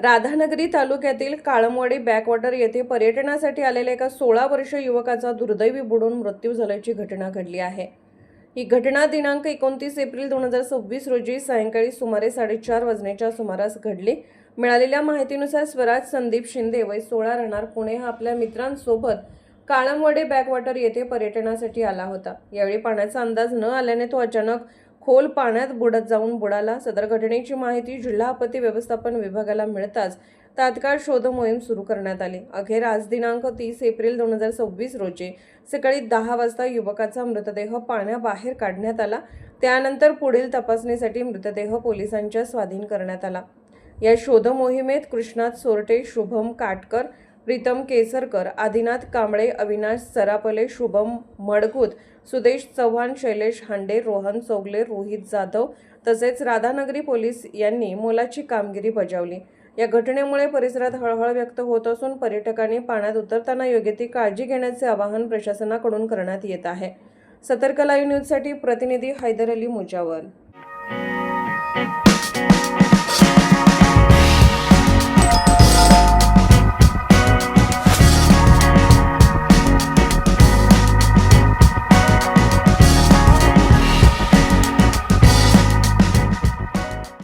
राधानगरी तालुक्यातील काळमवाडी बॅकवॉटर येथे पर्यटनासाठी आलेल्या एका 16 वर्षीय युवकाचा दुर्दैवी बुडून मृत्यू झाल्याची घटना घडली आहे। ही घटना दिनांक 29 एप्रिल 2026 रोजी सायंकाळी सुमारे 4:30 वाजण्याच्या सुमारास घडली। मिळालेल्या माहितीनुसार स्वराज संदीप शिंदे वय 16 राहणार पुणे हा आपल्या मित्रांसोबत काळमवाडी बॅकवॉटर येथे पर्यटनासाठी आला होता। यावेळी पाण्याचा अंदाज न आल्याने तो अचानक खोल पाण्यात बुडत जाऊन बुडाला। सदर घटनेची माहिती जिल्हा आपत्ती व्यवस्थापन विभागाला मिळताच तात्काळ शोध मोहीम सुरू करण्यात आली। अखेर आज दिनांक 30 एप्रिल 2026 रोजी सकाळी 10 वाजता युवकाचा मृतदेह पाण्याबाहेर काढण्यात आला। त्यानंतर पुढील तपासणीसाठी मृतदेह पोलिसांच्या स्वाधीन करण्यात आला। या शोध मोहिमेत कृष्णात सोरटे, शुभम काटकर, प्रीतम केसरकर, आदिनाथ कांबळे, अविनाश सरापले, शुभम मडगूत, सुदेश चव्हाण, शैलेश हांडे, रोहन चौगले, रोहित जाधव तसेच राधानगरी पोलीस यांनी मोलाची कामगिरी बजावली। या घटनेमुळे परिसरात हळहळ व्यक्त होत असून पर्यटकांनी पाण्यात उतरताना योग्य ती काळजी घेण्याचे आवाहन प्रशासनाकडून करण्यात येत आहे। सतर्क लाईव्ह न्यूजसाठी प्रतिनिधी हैदर अली मुजावर।